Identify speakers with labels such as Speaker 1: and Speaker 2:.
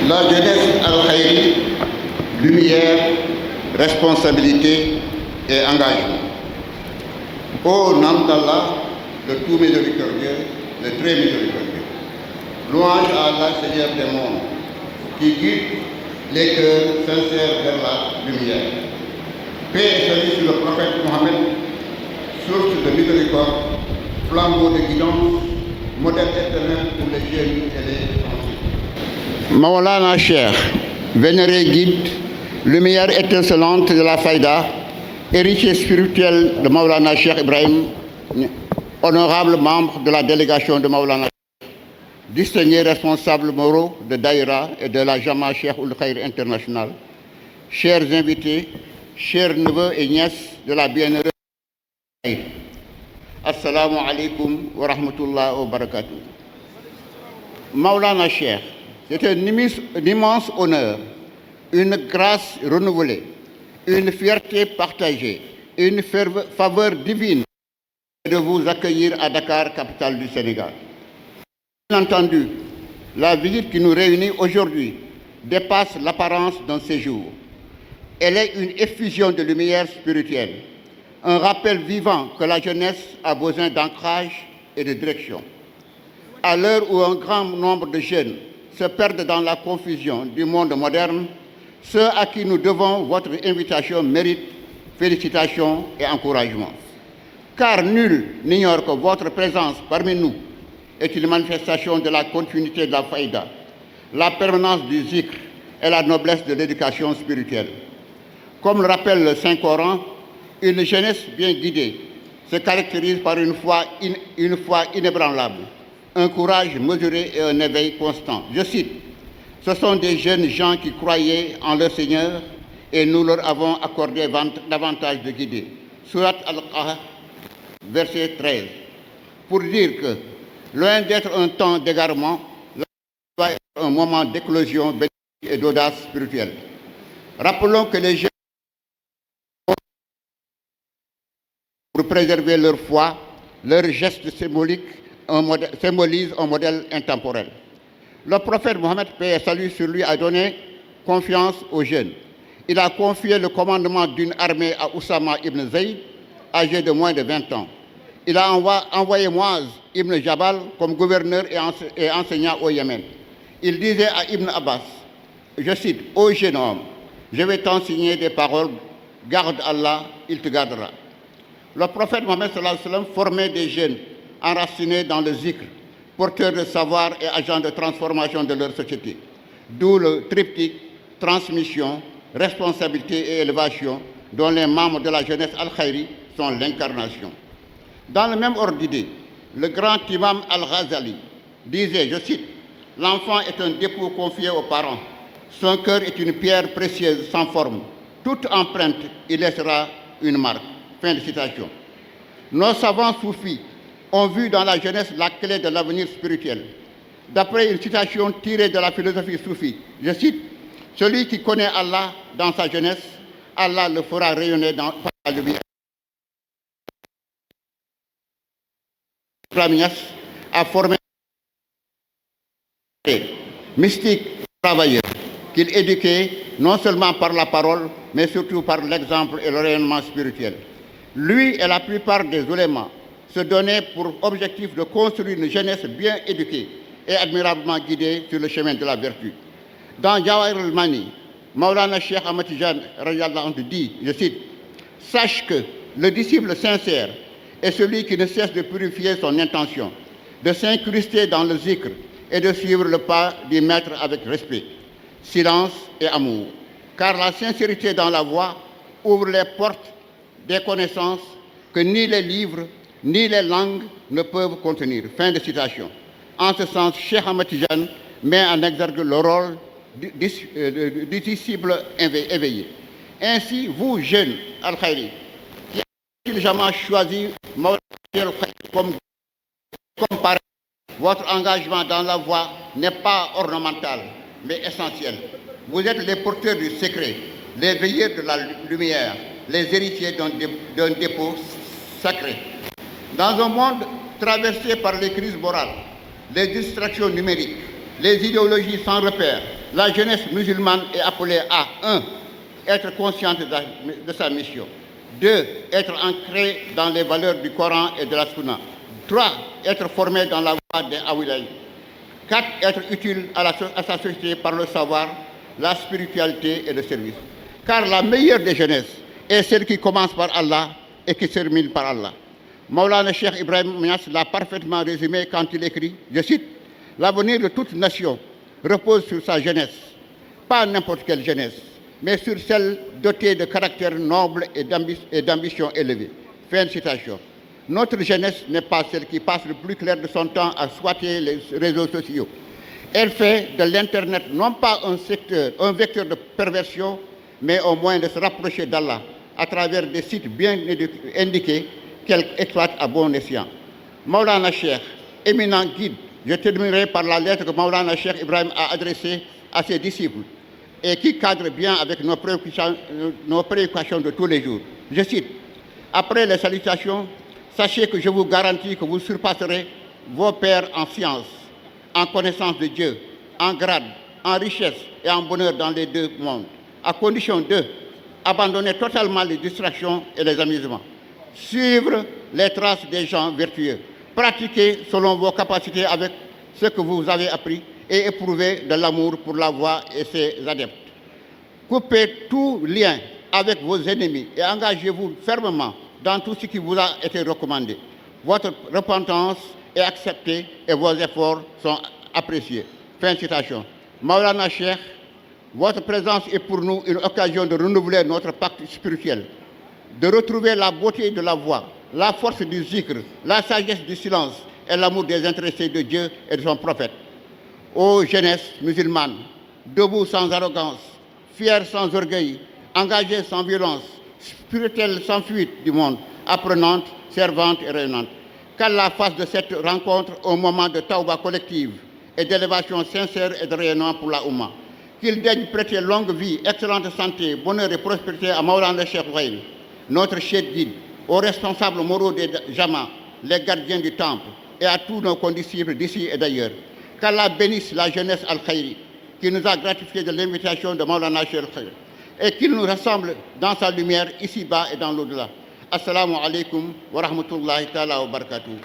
Speaker 1: La jeunesse al-Khairi, lumière, responsabilité et engagement. Ô nom d'Allah, le tout miséricordieux, le très miséricordieux. Louange à Allah, Seigneur des mondes, qui guide les cœurs sincères vers la lumière. Paix et salut sur le prophète Mohammed, source de miséricorde, flambeau de guidance, modèle éternel pour les jeunes et les anciens. Maulana Cheikh, vénéré guide, lumière étincelante de la Faïda, héritier spirituel de Maulana Cheikh Ibrahim, honorable membre de la délégation de Maulana Cheikh, distingué responsable moraux de Daïra et de la Jama Cheikh Ould Khair International, chers invités, chers neveux et nièces de la bienheureuse Assalamu alaikum wa rahmatullah wa barakatuh. Maulana Cheikh, c'est un immense honneur, une grâce renouvelée, une fierté partagée et une faveur divine de vous accueillir à Dakar, capitale du Sénégal. Bien entendu, la visite qui nous réunit aujourd'hui dépasse l'apparence d'un séjour. Elle est une effusion de lumière spirituelle, un rappel vivant que la jeunesse a besoin d'ancrage et de direction. À l'heure où un grand nombre de jeunes se perdent dans la confusion du monde moderne, ceux à qui nous devons votre invitation méritent félicitations et encouragements. Car nul n'ignore que votre présence parmi nous est une manifestation de la continuité de la faïda, la permanence du zikr et la noblesse de l'éducation spirituelle. Comme le rappelle le Saint-Coran, une jeunesse bien guidée se caractérise par une foi inébranlable, un courage mesuré et un éveil constant. Je cite, « Ce sont des jeunes gens qui croyaient en leur Seigneur et nous leur avons accordé davantage de guider. » Surat Al-Qahf, verset 13. Pour dire que, loin d'être un temps d'égarement, la doit être un moment d'éclosion bénéfique et d'audace spirituelle. Rappelons que les jeunes pour préserver leur foi, leurs gestes symbolisent un modèle intemporel. Le prophète Mohammed, paix et salut sur lui, a donné confiance aux jeunes. Il a confié le commandement d'une armée à Oussama ibn Zayd, âgé de moins de 20 ans. Il a envoyé Muaz ibn Jabal comme gouverneur et enseignant au Yémen. Il disait à Ibn Abbas, je cite, « Ô jeune homme, je vais t'enseigner des paroles, garde Allah, il te gardera. » Le prophète Mohammed formait des jeunes enracinés dans le zikr, porteurs de savoir et agents de transformation de leur société. D'où le triptyque transmission, responsabilité et élévation dont les membres de la jeunesse al-Khairi sont l'incarnation. Dans le même ordre d'idée, le grand imam al-Ghazali disait, je cite, « L'enfant est un dépôt confié aux parents. Son cœur est une pierre précieuse sans forme. Toute empreinte, il laissera une marque. » Fin de citation. Nos savants soufis ont vu dans la jeunesse la clé de l'avenir spirituel. D'après une citation tirée de la philosophie soufie, je cite, « Celui qui connaît Allah dans sa jeunesse, Allah le fera rayonner par la lumière. » A formé mystiques travailleurs qu'il éduquait non seulement par la parole, mais surtout par l'exemple et le rayonnement spirituel. Lui et la plupart des oulémas se donnaient pour objectif de construire une jeunesse bien éduquée et admirablement guidée sur le chemin de la vertu. Dans Jawahir al-Mani, Maulana Cheikh Ahmad Tidiane dit, je cite, « Sache que le disciple sincère est celui qui ne cesse de purifier son intention, de s'incruster dans le zikr et de suivre le pas du maître avec respect, silence et amour. Car la sincérité dans la voie ouvre les portes des connaissances que ni les livres ni les langues ne peuvent contenir. » Fin de citation. En ce sens, Cheikh Ahmed Tidiane met en exergue le rôle du disciple éveillé. Ainsi, vous, jeunes al-Khairi, qui avez jamais choisi comme parrain, votre engagement dans la voie n'est pas ornemental, mais essentiel. Vous êtes les porteurs du secret, les veilleurs de la lumière, les héritiers d'un dépôt sacré. Dans un monde traversé par les crises morales, les distractions numériques, les idéologies sans repère, La jeunesse musulmane est appelée à 1. Être consciente de sa mission. 2. Être ancrée dans les valeurs du Coran et de la Sunna. 3. Être formée dans la voie des Awilay. 4. Être utile à sa société par le savoir, la spiritualité et le service. Car la meilleure des jeunesses est celle qui commence par Allah et qui se termine par Allah. Maulana Cheikh Ibrahim Niass l'a parfaitement résumé quand il écrit, je cite, « L'avenir de toute nation repose sur sa jeunesse, pas n'importe quelle jeunesse, mais sur celle dotée de caractère noble et d'ambition élevée. » Fin de citation. Notre jeunesse n'est pas celle qui passe le plus clair de son temps à squatter les réseaux sociaux. Elle fait de l'Internet non pas un vecteur de perversion, mais au moins de se rapprocher d'Allah à travers des sites bien indiqués qu'elle exploite à bon escient. Maulana Cheikh, éminent guide, je terminerai par la lettre que Maulana Cheikh Ibrahim a adressée à ses disciples et qui cadre bien avec nos préoccupations de tous les jours. Je cite, « Après les salutations, sachez que je vous garantis que vous surpasserez vos pairs en science, en connaissance de Dieu, en grade, en richesse et en bonheur dans les deux mondes, à condition de abandonner totalement les distractions et les amusements, suivre les traces des gens vertueux, pratiquer selon vos capacités avec ce que vous avez appris et éprouver de l'amour pour la voie et ses adeptes. Coupez tout lien avec vos ennemis et engagez-vous fermement dans tout ce qui vous a été recommandé. Votre repentance est acceptée et vos efforts sont appréciés. » Fin de citation. Maulana Cheikh, votre présence est pour nous une occasion de renouveler notre pacte spirituel, de retrouver la beauté de la voix, la force du zikr, la sagesse du silence et l'amour des intéressés de Dieu et de son prophète. Ô jeunesse musulmane, debout sans arrogance, fière sans orgueil, engagée sans violence, spirituelle sans fuite du monde, apprenante, servante et rayonnante. Qu'Allah fasse de cette rencontre un moment de tawba collective et d'élévation sincère et de rayonnement pour la Oumma. Qu'il daigne prêter longue vie, excellente santé, bonheur et prospérité à Maulana Cheikh Ibrahim, notre chef guide, aux responsables moraux des Jama, les gardiens du temple, et à tous nos condisciples d'ici et d'ailleurs. Qu'Allah bénisse la jeunesse al-Khairi, qui nous a gratifié de l'invitation de Maulana Cheikh Ibrahim, et qu'il nous rassemble dans sa lumière ici-bas et dans l'au-delà. Assalamu alaikum wa rahmatullahi ta'ala wa barakatuh.